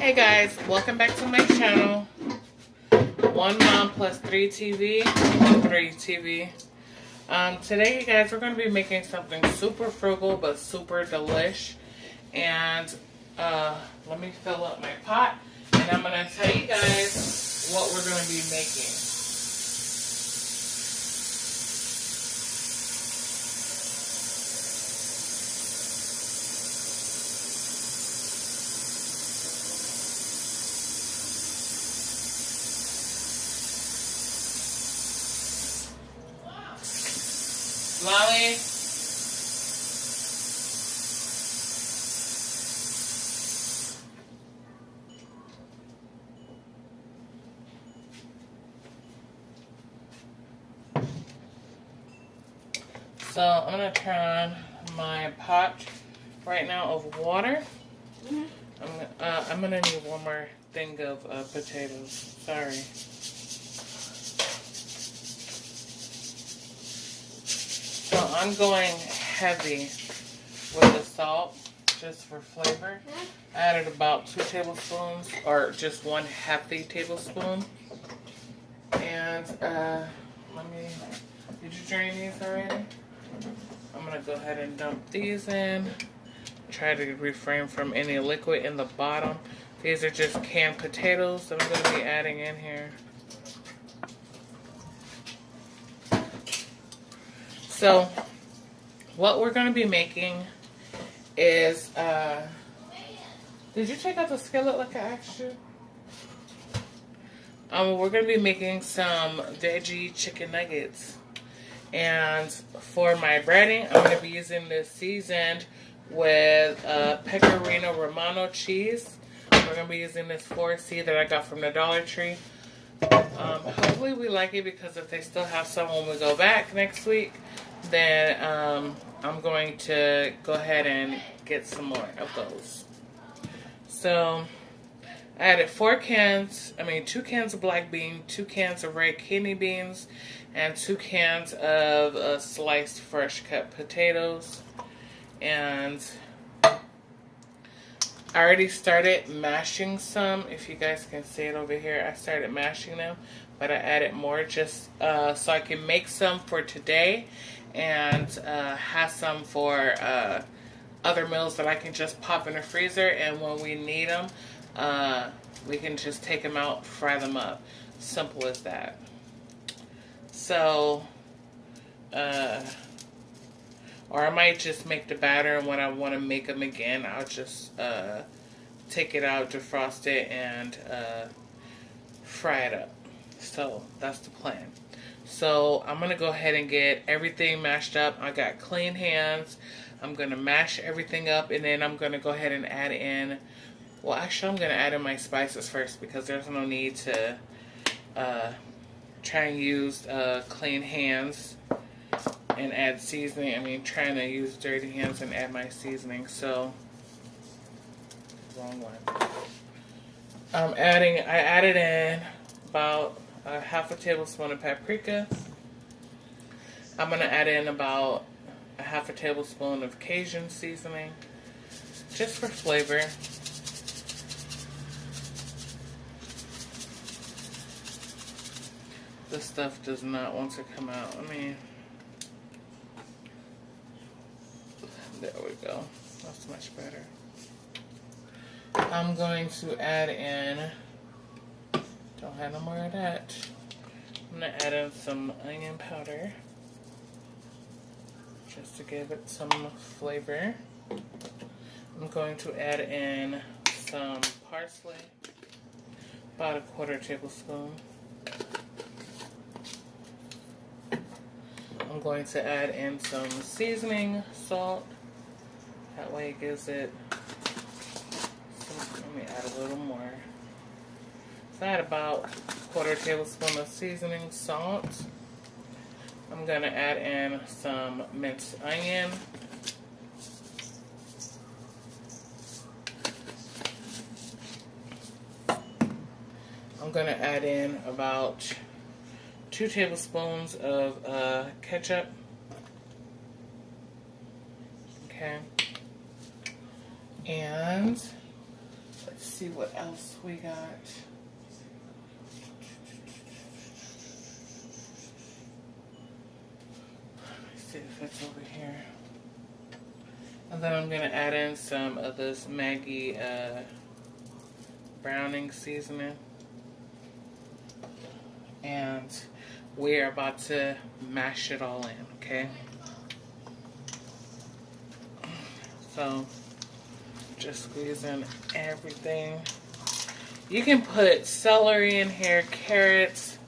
Hey guys, welcome back to my channel. One Mom plus 3 TV. 3 TV. Today, you guys, we're going to be making something super frugal but super delish. And let me fill up my pot, and I'm going to tell you guys what we're going to be making. Lolly. So I'm going to turn on my pot right now of water. I'm going to need one more thing of potatoes. Sorry. So I'm going heavy with the salt just for flavor. I added about 2 tablespoons, or just 1 hefty tablespoon. And did you drain these already? I'm going to go ahead and dump these in. Try to refrain from any liquid in the bottom. These are just canned potatoes that I'm going to be adding in here. So, what we're going to be making is, did you take out the skillet like I asked you? We're going to be making some veggie chicken nuggets. And for my breading, I'm going to be using this seasoned with Pecorino Romano cheese. We're going to be using this 4C that I got from the Dollar Tree. Hopefully we like it, because if they still have some when we go back next week, then I'm going to go ahead and get some more of those. So I added 2 cans of black bean, 2 cans of red kidney beans, and 2 cans of sliced fresh cut potatoes. And I already started mashing some. If you guys can see it over here, I started mashing them, but I added more just so I can make some for today and have some for other meals that I can just pop in the freezer, and when we need them, we can just take them out, fry them up. Simple as that. So, or I might just make the batter, and when I want to make them again, I'll just take it out, defrost it, and fry it up. So that's the plan. So I'm going to go ahead and get everything mashed up. I got clean hands. I'm going to mash everything up, and then I'm going to go ahead and add in, well, actually I'm going to add in my spices first, because there's no need to try and use clean hands and add seasoning. Trying to use dirty hands and add my seasoning. So, wrong one. I added in about half a tablespoon of paprika. I'm going to add in about a half a tablespoon of Cajun seasoning, just for flavor. This stuff does not want to come out. There we go. That's much better. I'm going to add in, don't have no more of that. I'm going to add in some onion powder, just to give it some flavor. I'm going to add in some parsley, about a 1/4 tablespoon. I'm going to add in some seasoning salt. That way it gives it some, let me add a little more. So I add about 1/4 tablespoon of seasoning salt. I'm going to add in some minced onion. I'm going to add in about 2 tablespoons of ketchup. Okay. And let's see what else we got. Let's see if it's over here. And then I'm going to add in some of this Maggi browning seasoning. And we're about to mash it all in, okay? So, just squeeze in everything. You can put celery in here, carrots,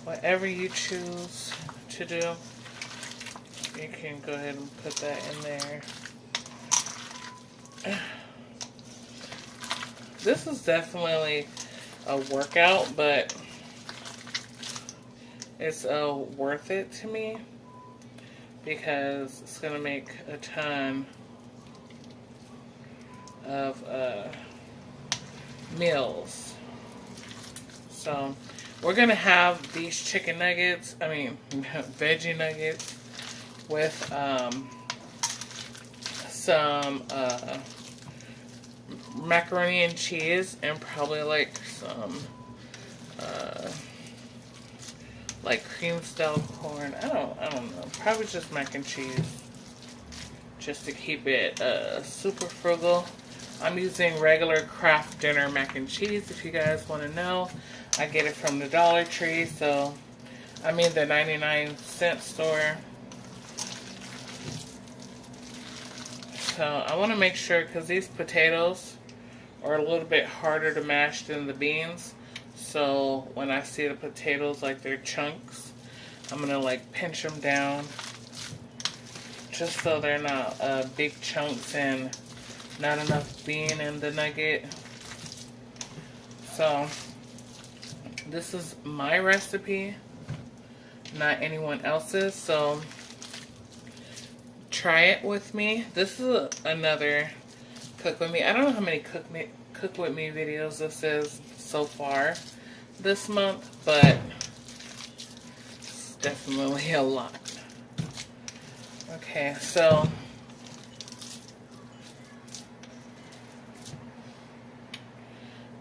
whatever you choose to do. You can go ahead and put that in there. This is definitely a workout, but it's worth it to me because it's going to make a ton of meals. So we're going to have these chicken nuggets, veggie nuggets, with some macaroni and cheese, and probably like some like cream style corn. I don't know. Probably just mac and cheese, just to keep it super frugal. I'm using regular Kraft Dinner mac and cheese. If you guys want to know, I get it from the Dollar Tree. So I mean the 99-cent store. So I want to make sure, because these potatoes are a little bit harder to mash than the beans. So when I see the potatoes like they're chunks, I'm going to like pinch them down just so they're not big chunks and not enough bean in the nugget. So this is my recipe, not anyone else's. So try it with me. This is another cook with me. I don't know how many cook with me videos this is so far this month, but it's definitely a lot. Okay, so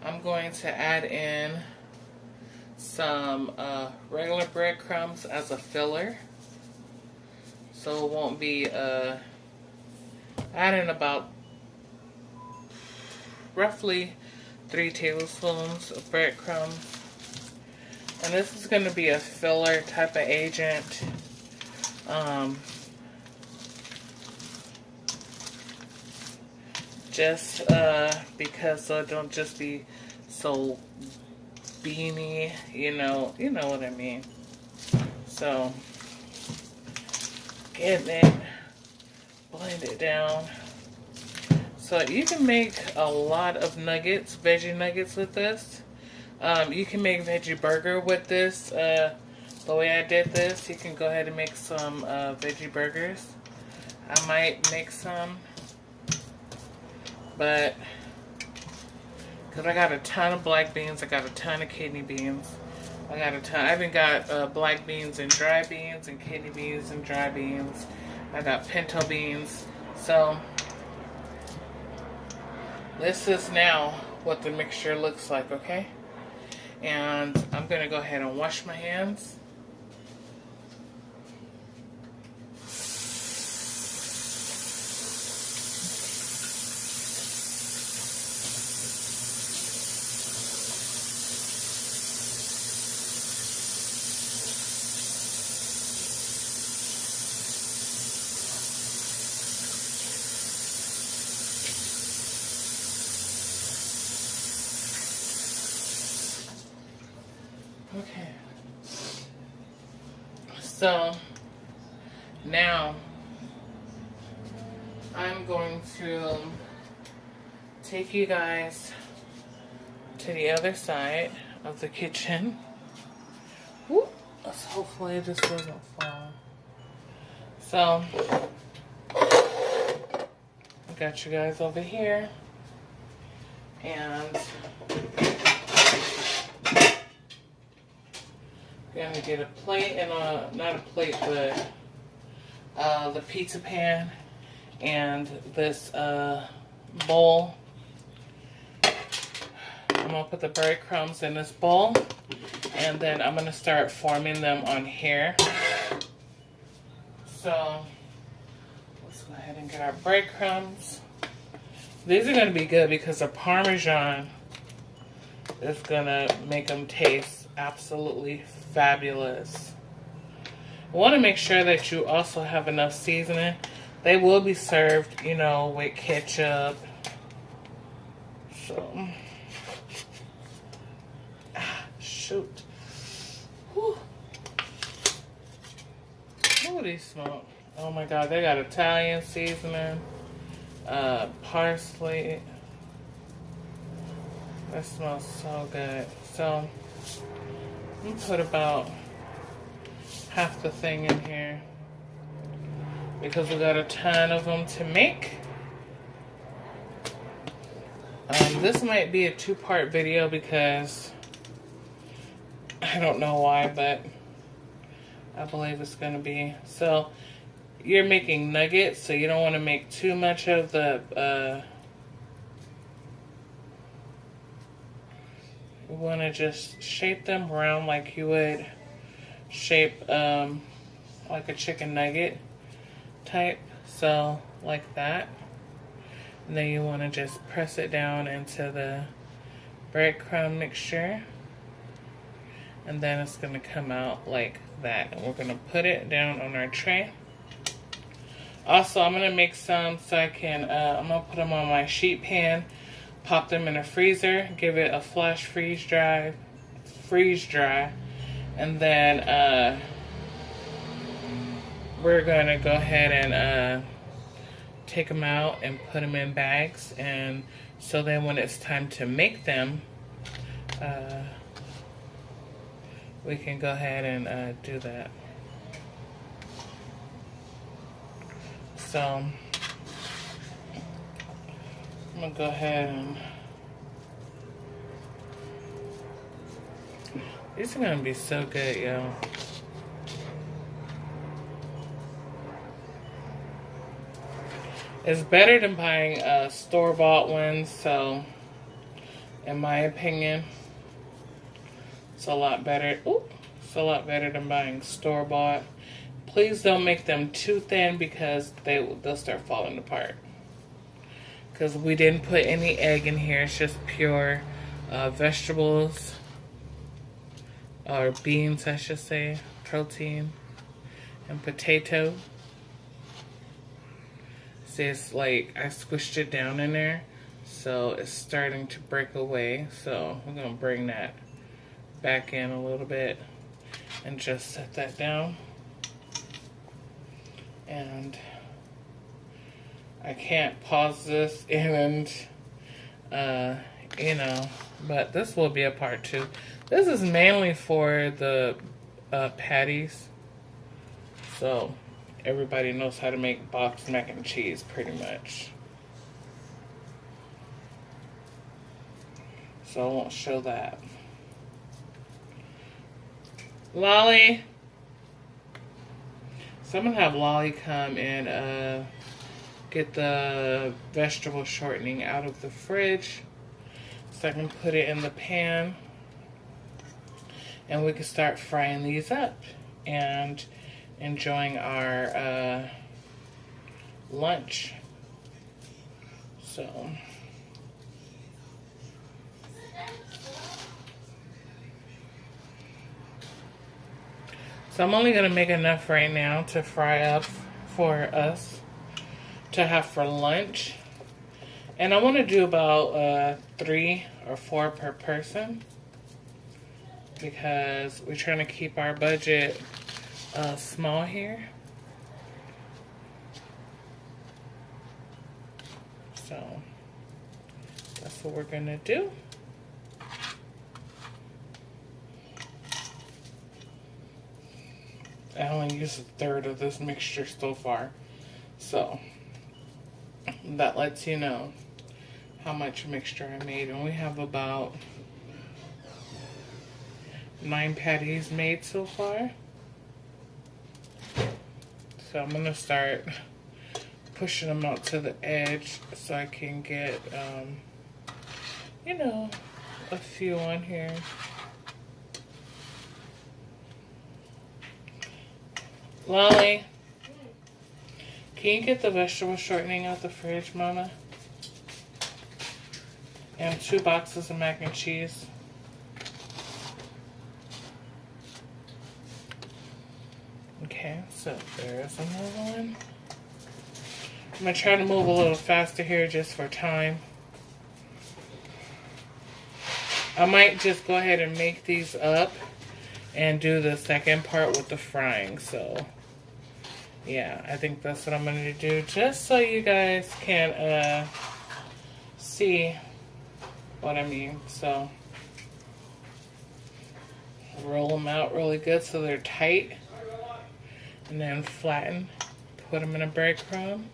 I'm going to add in some regular breadcrumbs as a filler. So it won't be adding about roughly 3 tablespoons of breadcrumbs. And this is going to be a filler type of agent. Just because so it don't just be so beany, you know what I mean. So getting it, blend it down. So you can make a lot of nuggets, veggie nuggets with this. You can make veggie burger with this. The way I did this, you can go ahead and make some veggie burgers. I might make some, but because I got a ton of black beans, I got a ton of kidney beans. I even got black beans and dry beans and kidney beans and dry beans. I got pinto beans. So this is now what the mixture looks like, okay? And I'm going to go ahead and wash my hands. Okay, so now I'm going to take you guys to the other side of the kitchen. Whoop, hopefully this doesn't fall. So I got you guys over here, and gonna get a plate and not a plate, but the pizza pan and this bowl. I'm going to put the breadcrumbs in this bowl, and then I'm going to start forming them on here. So let's go ahead and get our breadcrumbs. These are going to be good because the Parmesan is going to make them taste absolutely fabulous. You want to make sure that you also have enough seasoning. They will be served, you know, with ketchup. So, shoot. Whew. Ooh, these smell. Oh my God, they got Italian seasoning, parsley. That smells so good. So, I'm gonna put about half the thing in here because we got a ton of them to make. This might be a two-part video because I don't know why, but I believe it's going to be. So you're making nuggets, so you don't want to make too much of the, you want to just shape them round like you would shape like a chicken nugget type. So like that. And then you want to just press it down into the breadcrumb mixture. And then it's going to come out like that. And we're going to put it down on our tray. Also, I'm going to make some so I can, I'm going to put them on my sheet pan, pop them in a freezer, give it a flash freeze dry. And then we're going to go ahead and take them out and put them in bags, and so then when it's time to make them, we can go ahead and do that. So I'm gonna go ahead and these are gonna be so good, y'all. It's better than buying store-bought ones, so in my opinion, it's a lot better. Ooh, it's a lot better than buying store-bought. Please don't make them too thin because they'll start falling apart. Because we didn't put any egg in here. It's just pure vegetables, or beans, I should say, protein, and potato. See, it's like I squished it down in there, so it's starting to break away. So we're gonna bring that back in a little bit and just set that down. And I can't pause this and you know, but this will be a part 2. This is mainly for the patties, so everybody knows how to make boxed mac and cheese pretty much. So I won't show that. Lolly. So I'm going to have Lolly come and get the vegetable shortening out of the fridge so I can put it in the pan. And we can start frying these up and enjoying our lunch. So I'm only going to make enough right now to fry up for us to have for lunch. And I want to do about 3 or 4 per person because we're trying to keep our budget small here. So that's what we're going to do. I only used 1/3 of this mixture so far. So that lets you know how much mixture I made. And we have about 9 patties made so far. So I'm going to start pushing them out to the edge so I can get, you know, a few on here. Lolly, can you get the vegetable shortening out the fridge, Mama? And 2 boxes of mac and cheese. Okay, so there's another one. I'm going to try to move a little faster here just for time. I might just go ahead and make these up and do the second part with the frying. So, yeah, I think that's what I'm going to do just so you guys can see what I mean. So, roll them out really good so they're tight. And then flatten, put them in a breadcrumb,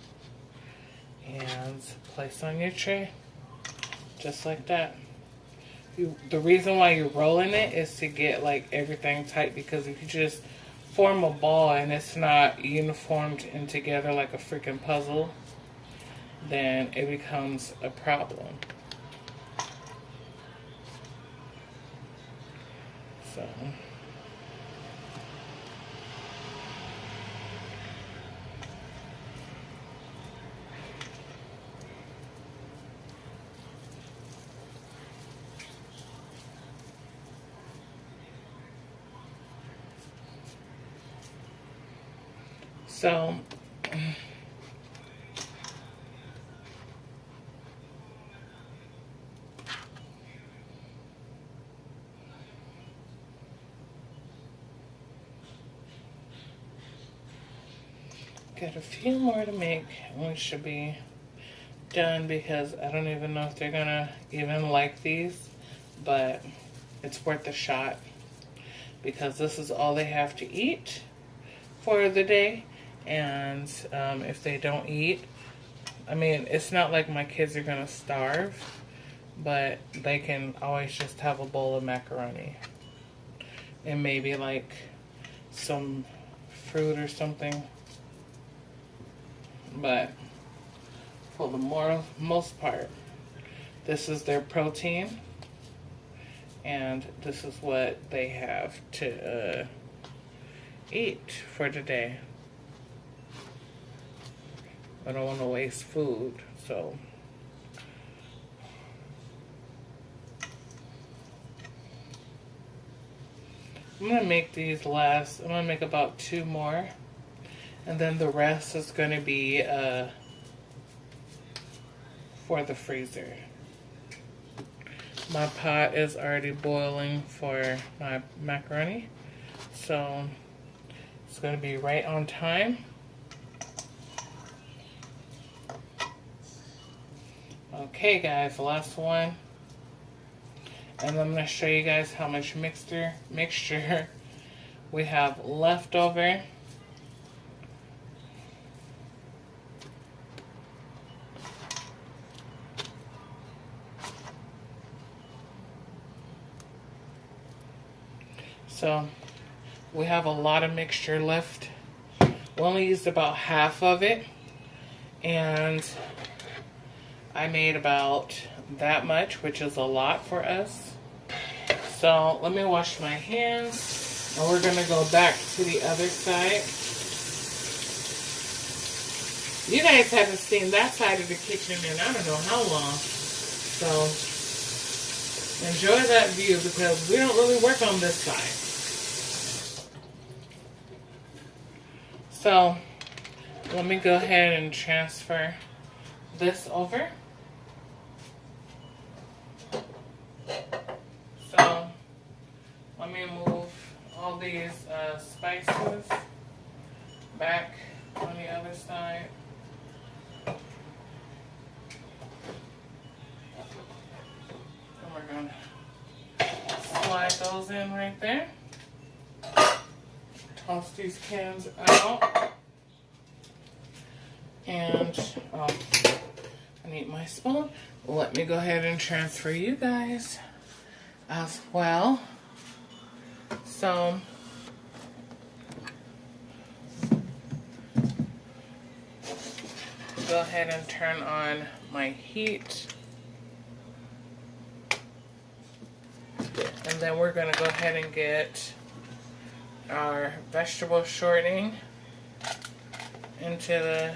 and place on your tray, just like that. The reason why you're rolling it is to get like everything tight, because if you just form a ball and it's not uniformed and together like a freaking puzzle, then it becomes a problem. So... So, got a few more to make, and we should be done, because I don't even know if they're gonna even like these, but it's worth a shot, because this is all they have to eat for the day. And if they don't eat, I mean, it's not like my kids are gonna starve, but they can always just have a bowl of macaroni and maybe like some fruit or something. But for the most part, this is their protein, and this is what they have to eat for today. I don't want to waste food, so I'm going to make these last. I'm going to make about 2 more, and then the rest is going to be for the freezer. My pot is already boiling for my macaroni, so it's going to be right on time. Okay guys, last one, and I'm going to show you guys how much mixture we have left over. So we have a lot of mixture left. We only used about half of it, and I made about that much, which is a lot for us. So let me wash my hands, and we're gonna go back to the other side. You guys haven't seen that side of the kitchen in I don't know how long. So enjoy that view, because we don't really work on this side. So let me go ahead and transfer this over. So let me move all these spices back on the other side. And we're going to slide those in right there. Toss these cans out. And I need my spoon. Let me go ahead and transfer you guys as well. So go ahead and turn on my heat. And then we're going to go ahead and get our vegetable shortening into the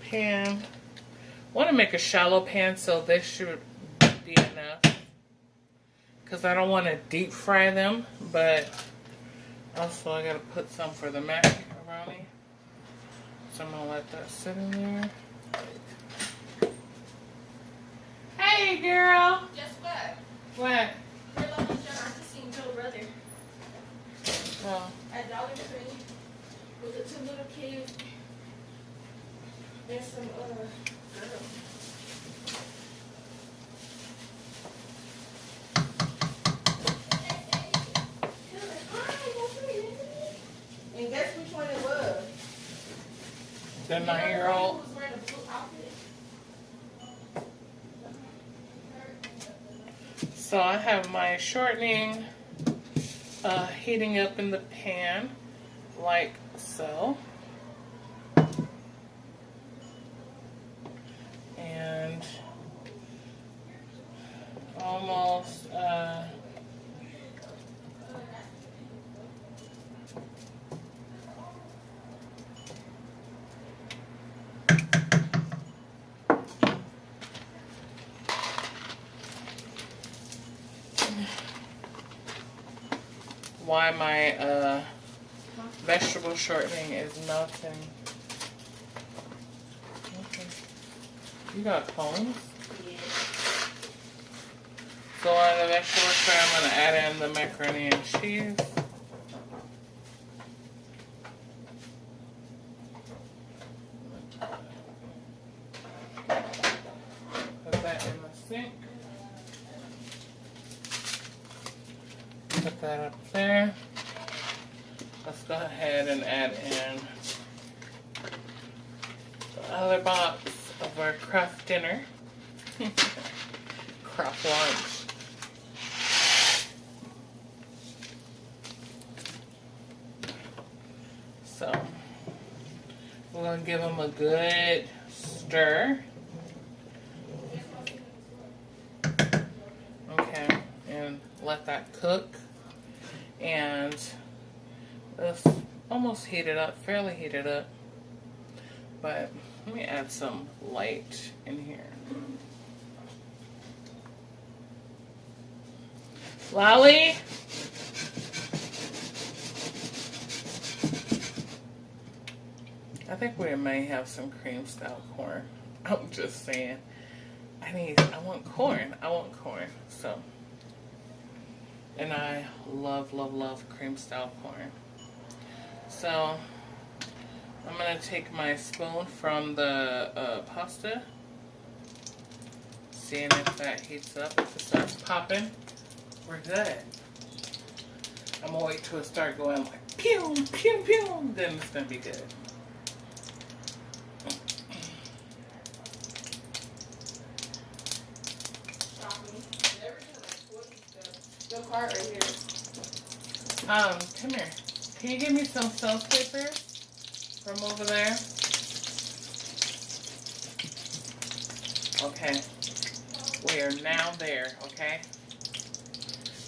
pan. I want to make a shallow pan, so this should be enough. Because I don't want to deep fry them, but also I got to put some for the macaroni. So I'm going to let that sit in there. Hey, girl. Guess what? What? Your Long John, I just seen Joe brother Oh. at Dollar Tree with the 2 little kids and some girls. And guess which one it was? The 9-year-old. Who was wearing a blue outfit? So I have my shortening heating up in the pan like so. And almost why my vegetable shortening is melting. Okay. You got cones? Yeah. So on the vegetable shortening, I'm going to add in the macaroni and cheese. Put that in the sink. Put that up there. Let's go ahead and add in the other box of our craft dinner. Craft lunch. So, we're going to give them a good stir. Okay, and let that cook. And it's almost heated up, fairly heated up. But let me add some light in here. Lolly? I think we may have some cream style corn. I'm just saying. I want corn. So, and I love, love, love cream style corn. So, I'm going to take my spoon from the pasta. Seeing if that heats up. If it starts popping, we're good. I'm going to wait till it starts going like pew, pew, pew. Then it's going to be good. Your card right here. Come here. Can you give me some sales papers from over there? Okay. We are now there, okay?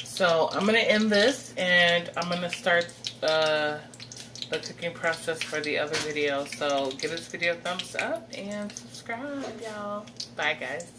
So I'm going to end this and I'm going to start the cooking process for the other video. So give this video a thumbs up and subscribe, y'all. Bye, guys.